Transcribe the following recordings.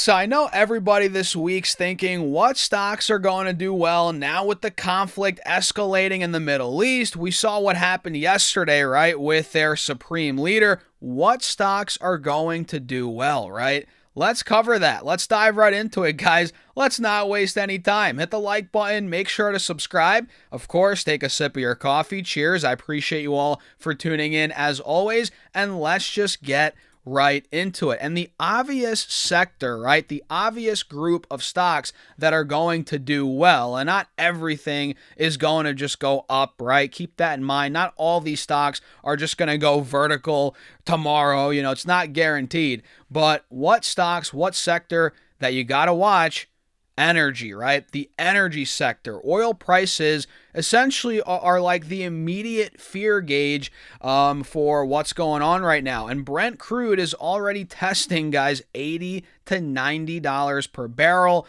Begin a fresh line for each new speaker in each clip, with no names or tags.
So I know everybody this week's thinking what stocks are going to do well now with the conflict escalating in the Middle East. We saw what happened yesterday, right, with their supreme leader. What stocks are going to do well, right? Let's cover that. Let's dive right into it, guys. Let's not waste any time. Hit the like button. Make sure to subscribe. Of course, take a sip of your coffee. Cheers. I appreciate you all for tuning in as always. And let's just get right into it. And the obvious sector, right? The obvious group of stocks that are going to do well, and not everything is going to just go up, right? Keep that in mind. Not all these stocks are just going to go vertical tomorrow. It's not guaranteed. But what stocks, what sector that you got to watch? Energy, right? The energy sector. Oil prices essentially are like the immediate fear gauge for what's going on right now. And Brent crude is already testing, guys, $80 to $90 per barrel,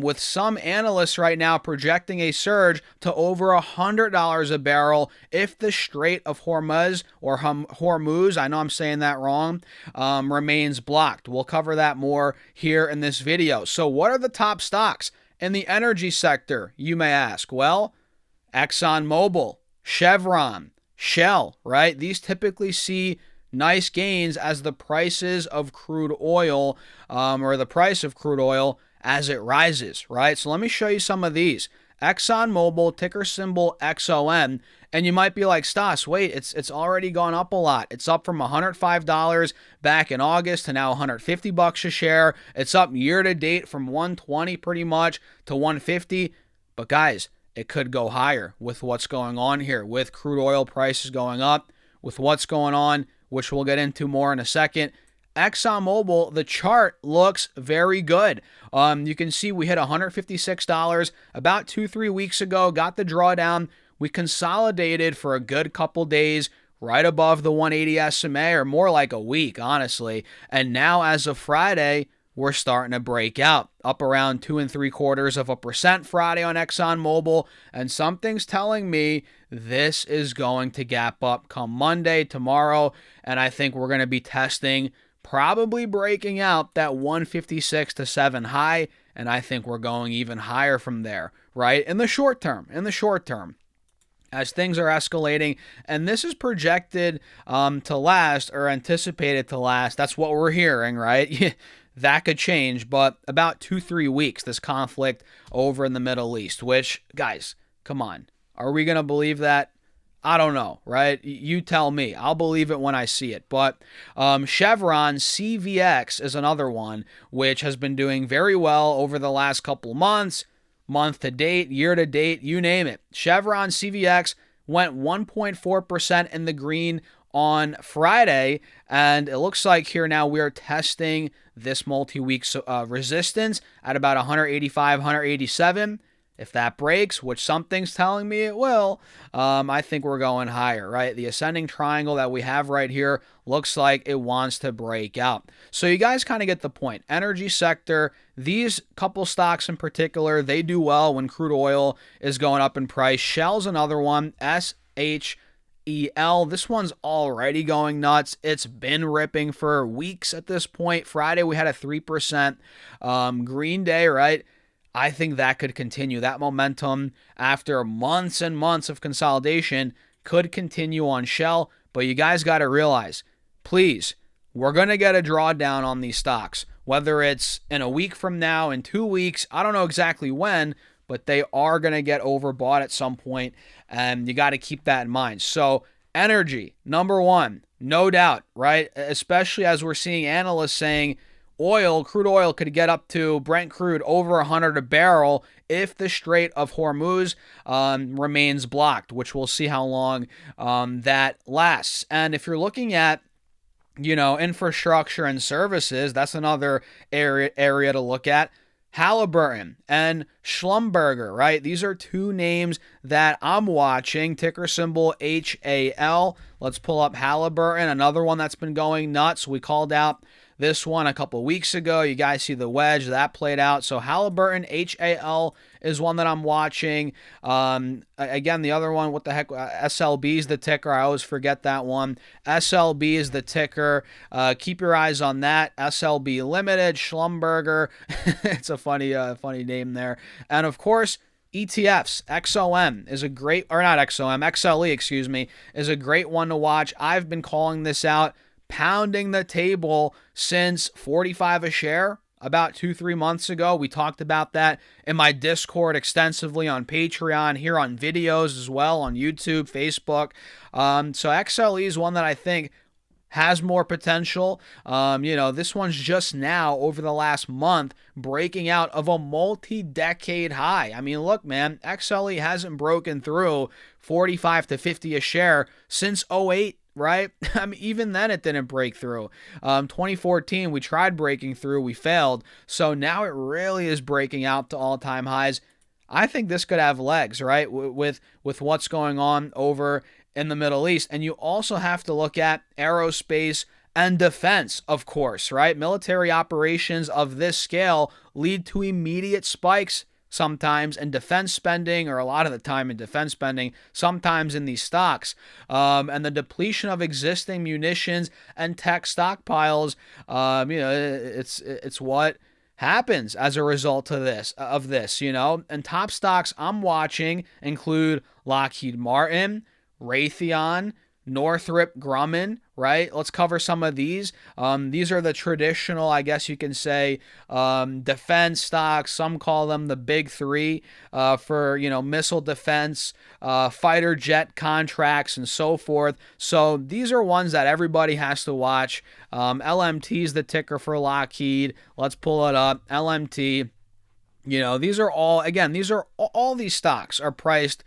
with some analysts right now projecting a surge to over $100 a barrel if the Strait of Hormuz, or Hormuz, I know I'm saying that wrong, remains blocked. We'll cover that more here in this video. So what are the top stocks in the energy sector, you may ask? Well, ExxonMobil, Chevron, Shell, right? These typically see nice gains as the prices of crude oil, or the price of crude oil as it rises, right? So let me show you some of these. ExxonMobil, ticker symbol XOM, and you might be like, Stas, wait, it's already gone up a lot. It's up from $105 back in August to now $150 a share. It's up year to date from $120 pretty much to $150. But guys, it could go higher with what's going on here, with crude oil prices going up, with what's going on, which we'll get into more in a second. ExxonMobil, the chart looks very good. You can see we hit $156 about 2-3 weeks ago, got the drawdown. We consolidated for a good couple days right above the 180 SMA, or more like a week, honestly. And now as of Friday, we're starting to break out, up around 2.75% Friday on ExxonMobil, and something's telling me this is going to gap up come Monday, tomorrow, and I think we're going to be testing, probably breaking out that 156 to 7 high, and I think we're going even higher from there, right? In the short term, as things are escalating, and this is projected to last, or anticipated to last. That's what we're hearing, right? That could change, but about 2-3 weeks, this conflict over in the Middle East, which, guys, come on. Are we going to believe that? I don't know, right? You tell me. I'll believe it when I see it. But Chevron CVX is another one, which has been doing very well over the last couple months, month to date, year to date, you name it. Chevron CVX went 1.4% in the green on Friday, and it looks like here now we are testing this multi-week resistance at about 185, 187. If that breaks, which something's telling me it will, I think we're going higher, right? The ascending triangle that we have right here looks like it wants to break out. So you guys kind of get the point. Energy sector, these couple stocks in particular, they do well when crude oil is going up in price. Shell's another one, SHEL. This one's already going nuts. It's been ripping for weeks at this point. Friday, we had a 3% green day, right? I think that could continue. That momentum after months and months of consolidation could continue on Shell. But you guys got to realize, please, we're going to get a drawdown on these stocks. Whether it's in a week from now, in 2 weeks, I don't know exactly when, but they are going to get overbought at some point, and you got to keep that in mind. So energy, number one, no doubt, right? Especially as we're seeing analysts saying crude oil could get up to Brent crude over 100 a barrel if the Strait of Hormuz remains blocked, which we'll see how long that lasts. And if you're looking at infrastructure and services, that's another area to look at. Halliburton and Schlumberger, right? These are two names that I'm watching. Ticker symbol HAL. Let's pull up Halliburton, another one that's been going nuts. We called out this one a couple weeks ago. You guys see the wedge that played out. So Halliburton, HAL, is one that I'm watching. Again, the other one, what the heck? SLB is the ticker. I always forget that one. SLB is the ticker. Keep your eyes on that. SLB Limited, Schlumberger. It's a funny name there. And of course, ETFs. XOM is a great, or not XOM, XLE, excuse me, is a great one to watch. I've been calling this out, pounding the table since 45 a share. About 2-3 months ago, we talked about that in my Discord extensively, on Patreon, here on videos as well, on YouTube, Facebook. So XLE is one that I think has more potential. This one's just now, over the last month, breaking out of a multi-decade high. I mean, look, man, XLE hasn't broken through 45 to 50 a share since '08. Right? I mean, even then it didn't break through. 2014, we tried breaking through, we failed. So now it really is breaking out to all-time highs. I think this could have legs, right? With what's going on over in the Middle East. And you also have to look at aerospace and defense, of course, right? Military operations of this scale lead to immediate spikes sometimes in defense spending, or a lot of the time in defense spending, sometimes in these stocks. And the depletion of existing munitions and tech stockpiles, it's what happens as a result of this. And top stocks I'm watching include Lockheed Martin, Raytheon, Northrop Grumman, right? Let's cover some of these. These are the traditional, I guess you can say, defense stocks. Some call them the big three for, missile defense, fighter jet contracts, and so forth. So these are ones that everybody has to watch. LMT is the ticker for Lockheed. Let's pull it up. LMT. These are all these stocks are priced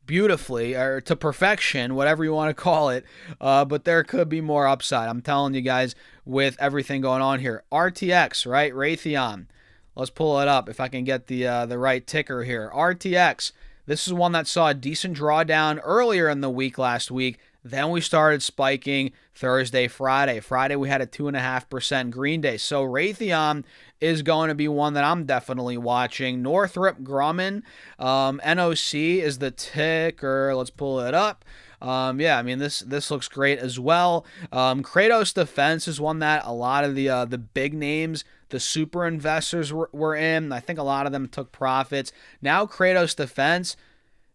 beautifully, or to perfection, whatever you want to call it, but there could be more upside. I'm telling you guys, with everything going on here. RTX, right? Raytheon. Let's pull it up if I can get the right ticker here. RTX. This is one that saw a decent drawdown earlier in the week last week. Then we started spiking Thursday, Friday. Friday we had a 2.5% green day. So Raytheon is going to be one that I'm definitely watching. Northrop Grumman, NOC is the ticker. Let's pull it up. This looks great as well. Kratos Defense is one that a lot of the big names, the super investors were in. I think a lot of them took profits. Now Kratos Defense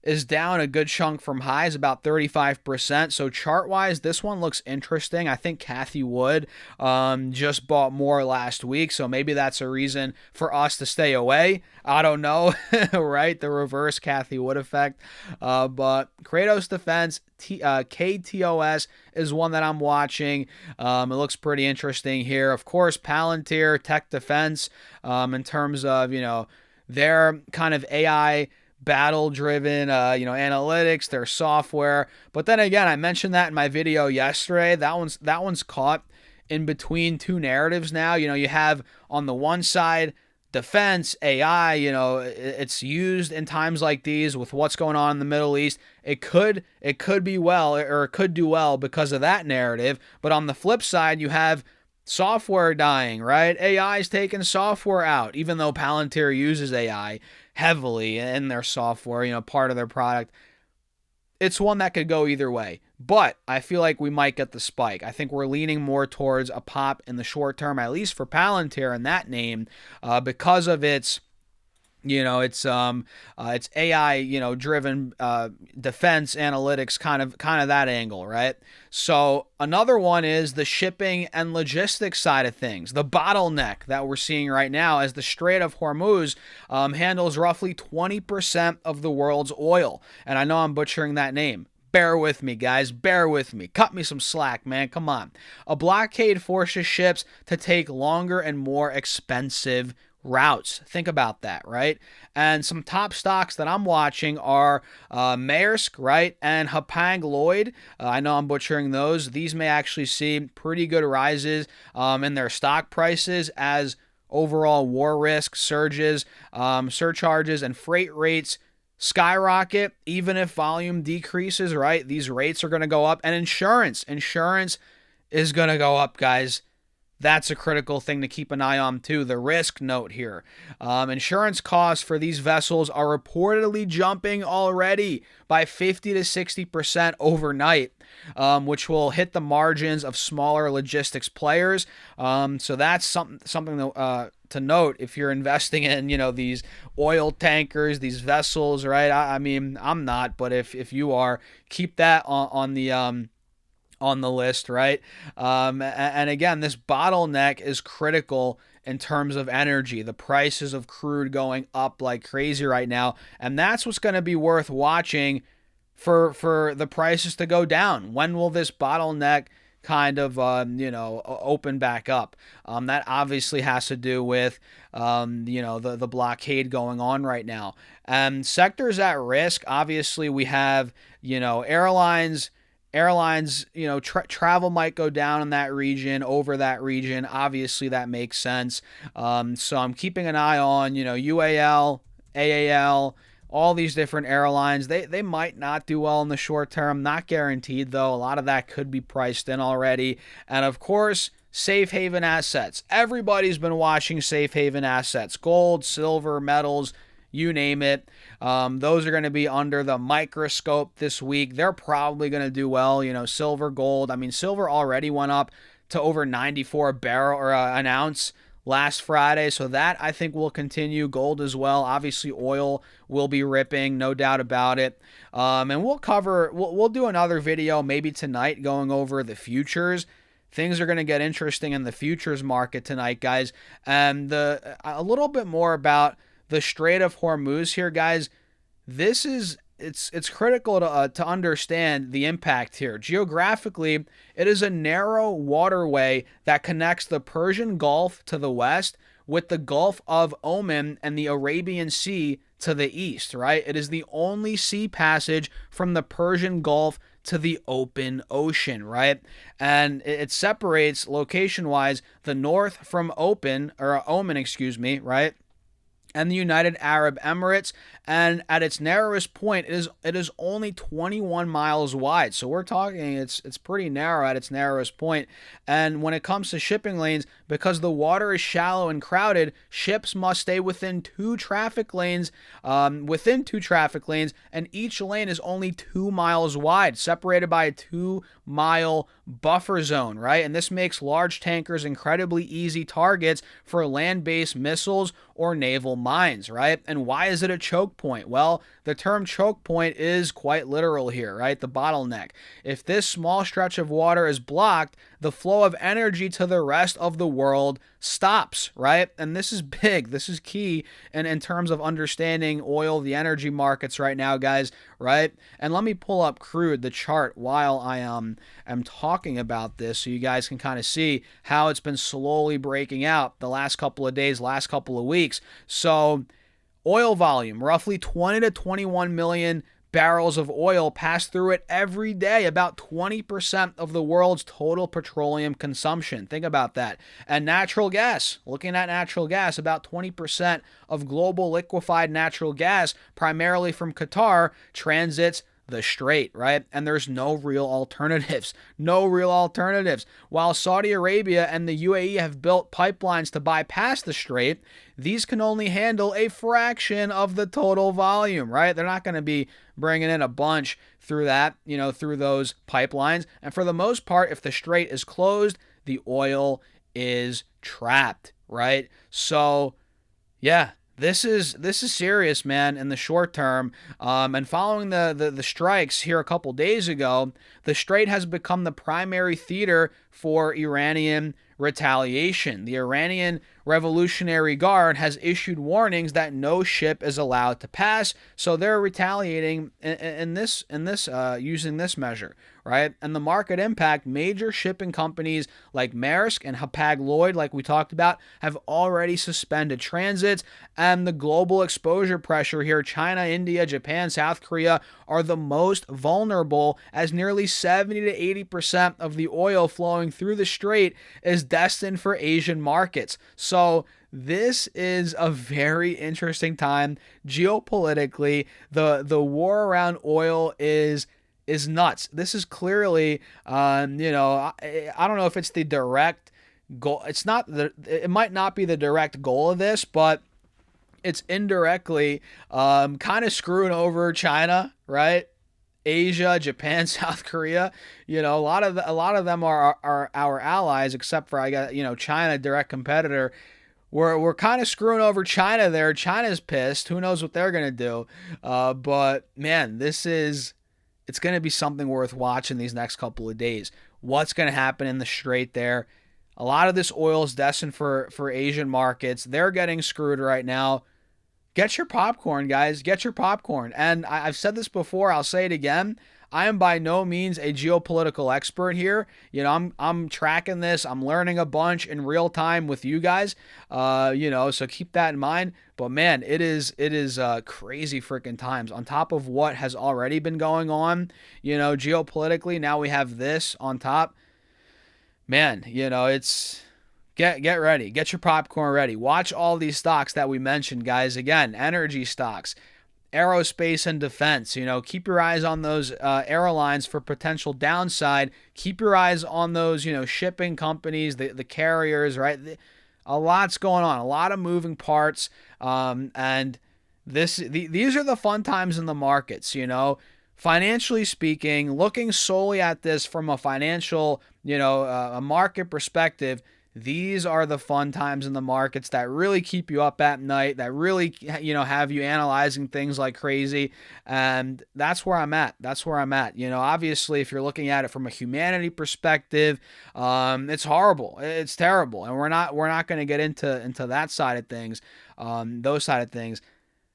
is down a good chunk from highs, about 35%. So chart-wise, this one looks interesting. I think Cathie Wood just bought more last week, so maybe that's a reason for us to stay away. I don't know, right? The reverse Cathie Wood effect. But Kratos Defense, KTOS is one that I'm watching. It looks pretty interesting here. Of course, Palantir, Tech Defense, in terms of, their kind of AI battle-driven, analytics, their software. But then again, I mentioned that in my video yesterday. That one's caught in between two narratives now. You have on the one side defense, AI. It's used in times like these with what's going on in the Middle East. It could be well, or it could do well because of that narrative. But on the flip side, you have software dying, right? AI is taking software out, even though Palantir uses AI heavily in their software, part of their product. It's one that could go either way, but I feel like we might get the spike. I think we're leaning more towards a pop in the short term, at least for Palantir and that name, because of its it's AI, driven defense analytics, kind of that angle, right? So another one is the shipping and logistics side of things, the bottleneck that we're seeing right now, as the Strait of Hormuz handles roughly 20% of the world's oil. And I know I'm butchering that name. Bear with me, guys. Bear with me. Cut me some slack, man. Come on. A blockade forces ships to take longer and more expensive routes. Think about that, right? And some top stocks that I'm watching are Maersk, right? And Hapag-Lloyd. I know I'm butchering those. These may actually see pretty good rises in their stock prices as overall war risk surges, surcharges, and freight rates skyrocket. Even if volume decreases, right? These rates are going to go up. And insurance is going to go up, guys. That's a critical thing to keep an eye on too. The risk note here. Insurance costs for these vessels are reportedly jumping already by 50 to 60% overnight, which will hit the margins of smaller logistics players. So that's something to note if you're investing in, these oil tankers, these vessels, right? I mean, I'm not, but if you are, keep that on the list, right? And again, this bottleneck is critical in terms of energy. The prices of crude going up like crazy right now, and that's what's going to be worth watching for the prices to go down. When will this bottleneck kind of open back up? That obviously has to do with the blockade going on right now. Sectors at risk, obviously we have airlines. Travel might go down in that region, over that region. Obviously, that makes sense. So I'm keeping an eye on, UAL, AAL, all these different airlines. They might not do well in the short term. Not guaranteed, though. A lot of that could be priced in already. And, of course, safe haven assets. Everybody's been watching safe haven assets. Gold, silver, metals, you name it. Those are going to be under the microscope this week. They're probably going to do well. Silver, gold. I mean, silver already went up to over 94 a barrel or an ounce last Friday. So that I think will continue. Gold as well. Obviously, oil will be ripping, no doubt about it. And we'll do another video maybe tonight going over the futures. Things are going to get interesting in the futures market tonight, guys. And a little bit more about the Strait of Hormuz here, guys. It's critical to understand the impact here. Geographically, it is a narrow waterway that connects the Persian Gulf to the west with the Gulf of Oman and the Arabian Sea to the east, right? It is the only sea passage from the Persian Gulf to the open ocean, right? And it separates location-wise the north from Oman, right? And the United Arab Emirates, and at its narrowest point, it is only 21 miles wide. So we're talking it's pretty narrow at its narrowest point. And when it comes to shipping lanes, because the water is shallow and crowded, ships must stay within two traffic lanes, and each lane is only 2 miles wide, separated by a 2-mile buffer zone, right? And this makes large tankers incredibly easy targets for land-based missiles or naval mines, right? And why is it a choke point? Well, the term choke point is quite literal here, right? The bottleneck. If this small stretch of water is blocked, the flow of energy to the rest of the world stops, right? And this is big. This is key in terms of understanding oil, the energy markets right now, guys, right? And let me pull up crude, the chart, while I am talking about this so you guys can kind of see how it's been slowly breaking out the last couple of days, last couple of weeks. So oil volume, roughly 20 to 21 million barrels of oil pass through it every day, about 20% of the world's total petroleum consumption. Think about that. And natural gas, looking at natural gas, about 20% of global liquefied natural gas, primarily from Qatar, transits the Strait, right? And there's no real alternatives. While Saudi Arabia and the UAE have built pipelines to bypass the Strait, these can only handle a fraction of the total volume, right? They're not going to be bringing in a bunch through that, through those pipelines. And for the most part, if the Strait is closed, the oil is trapped, right? So, yeah. This is serious, man, in the short term. And following the strikes here a couple days ago, the Strait has become the primary theater for Iranian retaliation. The Iranian Revolutionary Guard has issued warnings that no ship is allowed to pass, so they're retaliating in this using this measure, right? And the market impact, major shipping companies like Maersk and Hapag-Lloyd, like we talked about, have already suspended transits, and the global exposure pressure here, China, India, Japan, South Korea, are the most vulnerable, as nearly 70 to 80% of the oil flowing through the Strait is destined for Asian markets. So this is a very interesting time geopolitically. The war around oil is nuts. This is clearly, I don't know if it's the direct goal. It might not be the direct goal of this, but it's indirectly kind of screwing over China, right? Asia, Japan, South Korea. A lot of them are our allies, except for, I got, China, direct competitor. We're kind of screwing over China there. China's pissed. Who knows what they're gonna do? But man, it's gonna be something worth watching these next couple of days. What's gonna happen in the Strait there? A lot of this oil is destined for Asian markets. They're getting screwed right now. Get your popcorn, guys. Get your popcorn. And I've said this before. I'll say it again. I am by no means a geopolitical expert here. I'm tracking this. I'm learning a bunch in real time with you guys. So keep that in mind. But man, it is crazy freaking times. On top of what has already been going on, geopolitically. Now we have this on top. Man, it's. Get ready. Get your popcorn ready. Watch all these stocks that we mentioned, guys. Again, energy stocks, aerospace and defense. Keep your eyes on those airlines for potential downside. Keep your eyes on those, shipping companies, the carriers, right? A lot's going on, a lot of moving parts. And these are the fun times in the markets, Financially speaking, looking solely at this from a financial, a market perspective, these are the fun times in the markets that really keep you up at night, that really, have you analyzing things like crazy. And that's where I'm at. Obviously, if you're looking at it from a humanity perspective, it's horrible. It's terrible. And we're not going to get into that side of things, those side of things.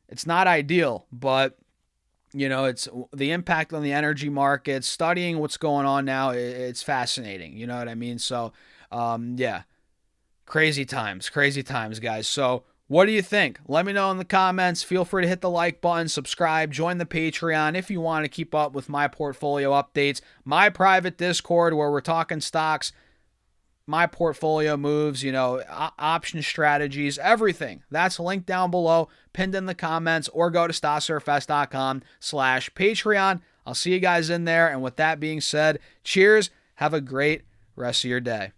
It's not ideal, but it's the impact on the energy markets, studying what's going on now. It's fascinating. You know what I mean? So, yeah, crazy times, guys. So what do you think? Let me know in the comments. Feel free to hit the like button, subscribe, join the Patreon if you want to keep up with my portfolio updates, my private Discord where we're talking stocks, my portfolio moves, option strategies, everything. That's linked down below, pinned in the comments, or go to stocksurfs.com/Patreon. I'll see you guys in there. And with that being said, cheers. Have a great rest of your day.